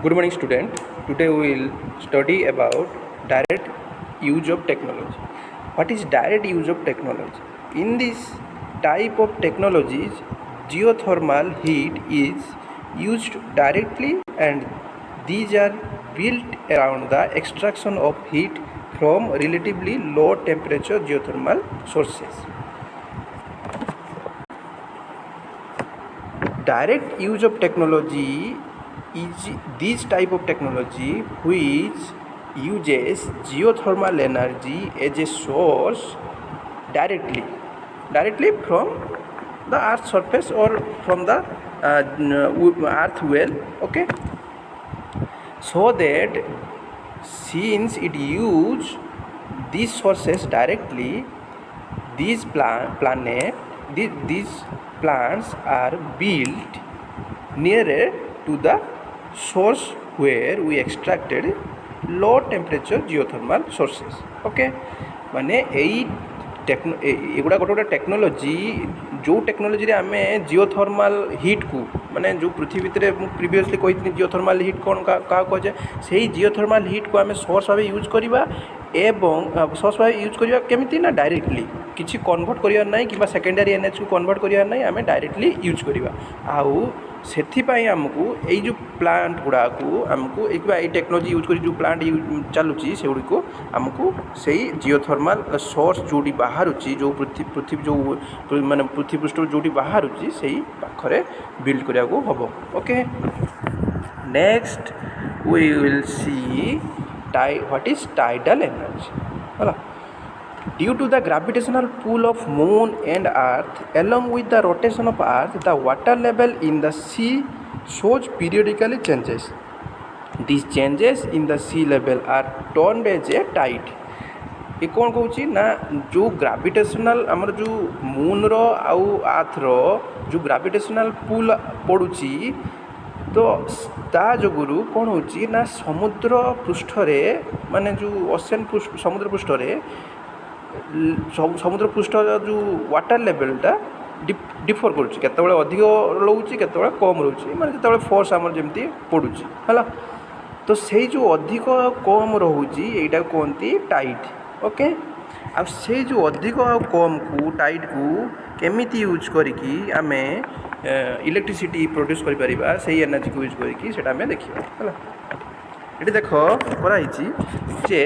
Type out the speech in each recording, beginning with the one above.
Good morning, student. Today we will study about direct use of technology. What is direct use of technology? In this type of technologies, geothermal heat is used directly, and these are built around the extraction of heat from relatively low temperature geothermal sources. Direct use of technology is this type of technology which uses geothermal energy as a source directly from the earth surface or from the earth well. Okay, so that since it use these sources directly, these these plants are built nearer to the source where we extracted low temperature geothermal sources. Okay, माने यही एगुड़ा गोटे गोटे technology जो technology आमे जिओथर्माल hit को माने जो पृथ्वी भितर प्रीवियसली कही जिओथर्माल हिट कौन क्या कहे से जिओथर्माल हिट को आम सोर्स भाव यूज करवा एवं सोर्स भाव यूज करवा केमिति ना डायरेक्टली किसी कन्वर्ट करार ना कि सेकेंडरी एनर्जी को कन्वर्ट करार ना आम डायरेक्टली यूज करवा आउ से आमको यही जो प्लांट गुड़ाक आमको ये टेक्नोलोजी यूज कर जो प्लांट चलुची से गुड़ी आमको से जिओथर्माल सोर्स जोटी बाहर जो पृथ्वी जो माने पृथ्वी पृष्ठ जोटी बाहर से पाखरे बिल्ड करा हम. Okay, next we will see what is tidal energy. है Due to the gravitational pull of moon and earth along with the rotation of earth, the water level in the sea shows periodically changes. These changes in the sea level are termed as a tide. ये कौन कहूँ ना जो gravitational आमर जो moon रो आउ अर्थ रो जो gravitational पुल पड़ुची तो ता जोगुरु कौन होची ना समुद्र पृष्ठरे माने जो ओशन पृष्ठ समुद्र पृष्ठरे समुद्र पृष्ठ जो वाटर लेवलटा डिफर करुच्ची केतबेले अधिक रोचे केतबेले कम रोचे माने जेतबेले फोर्स आमर जेमती पड़ुची है तो से जो अधिक कम रोची यहीटा कहती टाइड. ओके, आ से जो अधिक कम को टाइड को केमिति यूज करिकी आमे इलेक्ट्रिसिटी प्रोड्यूस करि परिबा से एनर्जी को यूज करिकी सेटा आमे देखिबा. है एटी देखो कराई जे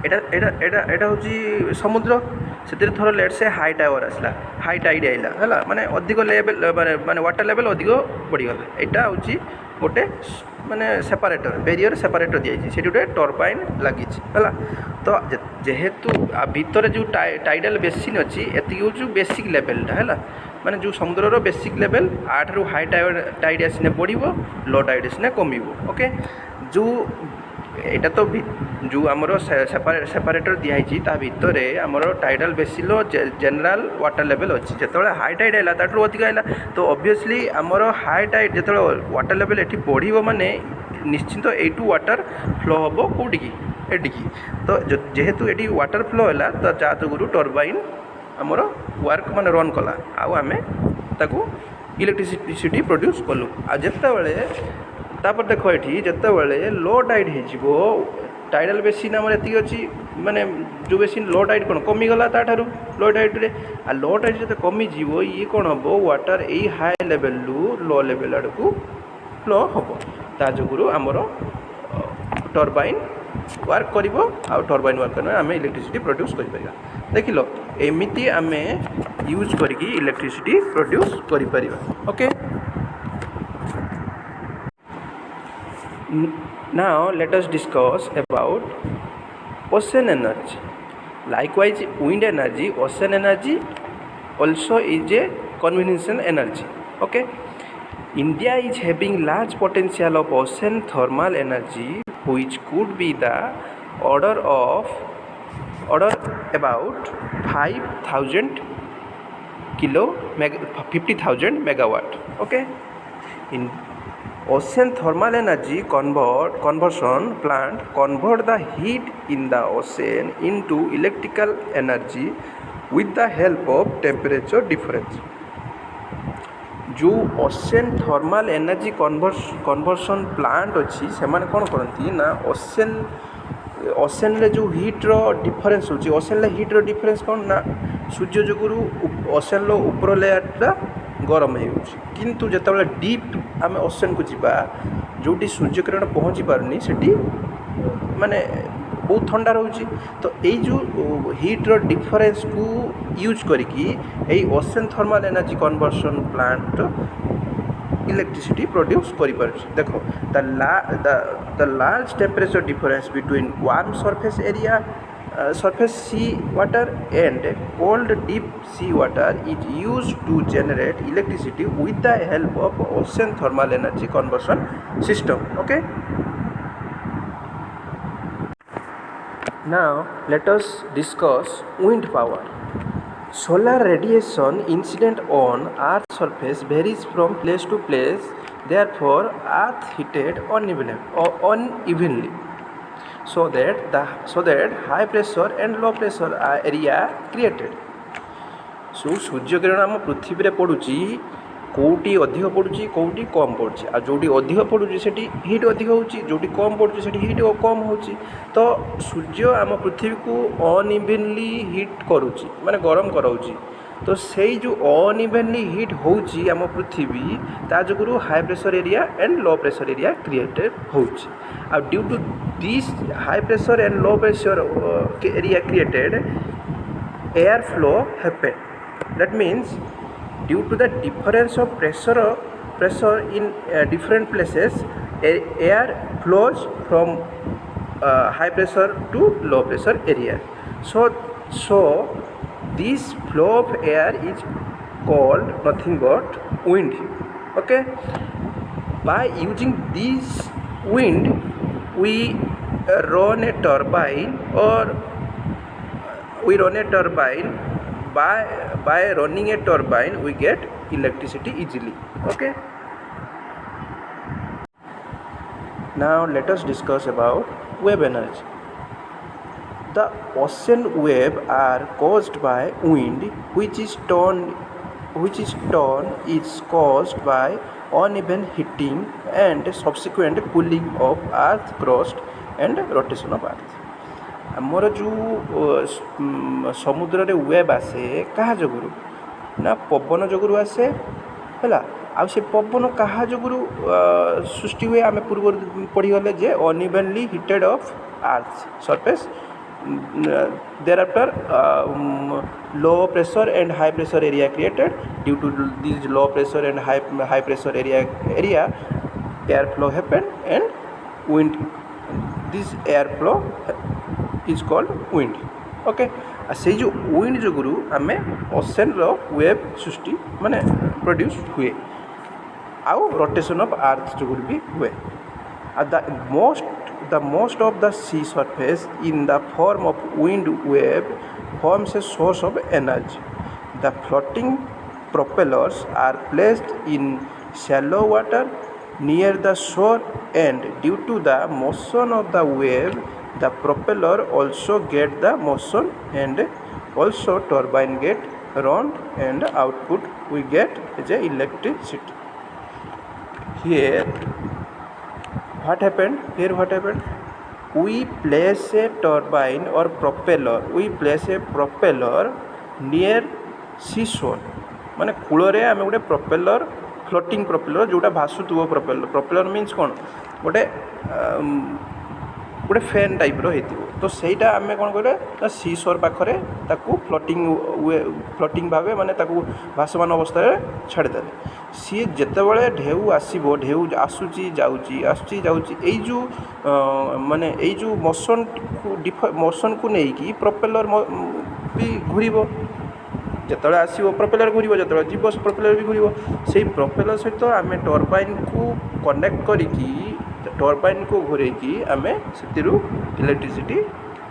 एटा हूँ समुद्र से थोड़ा लेट से हाई टावर आसला हाई टाइड आइला है माने अधिक लेवल माने वाटर लेवल अधिक बढ़ीगला यहाँ हूँ गोटे माने सेपरेटर बेरियर सेपरेटर दिखाई से गोटे टर्बाइन लगी है तो जेहेतु भितर जो टाइडल बेसिन अच्छी एति हूँ बेसिक लेवलटा है माने जो समुद्र बेसिक लेवल आठ रु हाई टाइड आसने बढ़ो लो टाइड आसने कम. ओके, जो एटा तो जो आमर सेपरेटर दिखाई भितर आमर tidal basin general water level अच्छी जो हाई टाइड आला ताठू अधिक आला तो ऑब्वियसली आमर हाई टाइड जो वाटर लेवल ये बढ़ो माने निश्चिंत एटू वाटर फ्लो हम कौटी एटिकी तो जेहेतु ये वाटर फ्लो है तो जा जो टर्बाइन आमर वर्क माने रन कला आउ आमे ताकू इलेक्ट्रिसिटी प्रोड्यूस कलु आ जेतेबेले तापर देख ये जितेबाला लो टाइड हो टाइडल बेसिन आम एति अच्छी माने जो बेसिन लो टाइड कौन कमीगला ताठू लो टाइड रे आ लो टाइड जो कमीज ये कौन हम वाटर यही हाई लेवल लो लेवल आड़ को फ्लो हम ताजु आमर टर्बाइन वर्क कर टर्बाइन वर्क कर आम इलेक्ट्रिसिटी प्रोड्यूस कर देख लो एमती आम यूज करके इलेक्ट्रिसिटी प्रोड्यूस कर. Okay, now let us discuss about ocean energy. Likewise, wind energy, ocean energy also is a conventional energy. Okay, India is having large potential of ocean thermal energy which could be the order about 50,000 megawatt. Okay, in ocean thermal energy conversion plant convert the heat in the ocean into electrical energy with the help of temperature difference. जो ocean thermal energy conversion plant अच्छी से कौन करती ना ocean रे जो हीट्र difference होची ocean रे हीट्र डिफरेन्स कौन ना सूर्य जोगुरु ओशन रो ऊपर लेयरटा गरम होउची किंतु जेतबेले डीप आम ओशन को जीवा जोटी सूर्य किरण पहुँची पारनी सेठी माने बहुत ठंडा रोची तो यही जो हीट्र डिफरेन्स को यूज करी ocean thermal energy conversion plant electricity produce कर देखो the large temperature difference between warm surface area surface sea water and cold deep sea water is used to generate electricity with the help of ocean thermal energy conversion system. Okay, now let us discuss wind power. Solar radiation incident on earth's surface varies from place to place, therefore earth heated unevenly so that high pressure and low pressure area created. So Surya Kiran आम पृथ्वी रे पड़ुची कोटी अधिक पड़ुची कोटी कम पड़ुची आ जोटी अधिक पड़ुची सेठी heat अधिक होउची जोटी कम पड़ुची सेठी heat कम होउची तो सूर्य आम पृथ्वी को अनइवनली हीट करूची माने गरम कराउची तो से जो अनइवनली हीट होउची आम पृथ्वी ता जोगुरु high pressure area and low pressure area created होउची आ due to this high pressure and low pressure area created air flow happen. That means due to the difference of pressure in different places, air flows from high pressure to low pressure area. So this flow of air is called nothing but wind. Okay, by using this wind we run a turbine by running a turbine we get electricity easily. Okay, now let us discuss about wave energy. The ocean wave are caused by wind which is caused by uneven heating and subsequent cooling of earth crust and rotation of earth. आमर जो समुद्र रे web आसे कहा जोगुरु ना पवन जोगुरु आसे हैला आ से पवन कहा जोगुरु सृष्टि हुए आम पूर्व पढ़ी गले जे unevenly heated of earth surface there after low pressure and high pressure area created due to this low pressure and high pressure area air flow happen and wind this air flow is called wind. Okay से जो wind जोगुरु आम ocean रो wave सृष्टि माने produce हुए आउ rotation of earth जोगुरु भी हुए. The most of the sea surface in the form of wind wave forms a source of energy. The floating propellers are placed in shallow water near the shore and due to the motion of the wave the propeller also get the motion and also turbine get run and output we get is a electricity. Here what happened we place a turbine or propeller near seashore माने cool रे आम गोटे propeller floating propeller जोटा भासुव propeller means कौन गोटे गोटे fan type रही तो सहीटा आम कौन करें सी शोर पाखे फ्लोटिंग भाव माने भासमान अवस्था छाड़ीदे सी जितेबाला ढेउ आसो ढेउ आसूची जाऊँगी जो माने जो मोशन को लेकिन प्रोपेलर भी घूर जिते आसो प्रोपेलर घूर जो जीव प्रोपेलर भी घूर से प्रोपेलर सहित आम टर्बाइन को कनेक्ट करी टर्बाइन को घूरेकी आम से इलेक्ट्रिसिटी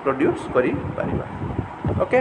प्रोड्यूस करि पारिबा. ओके.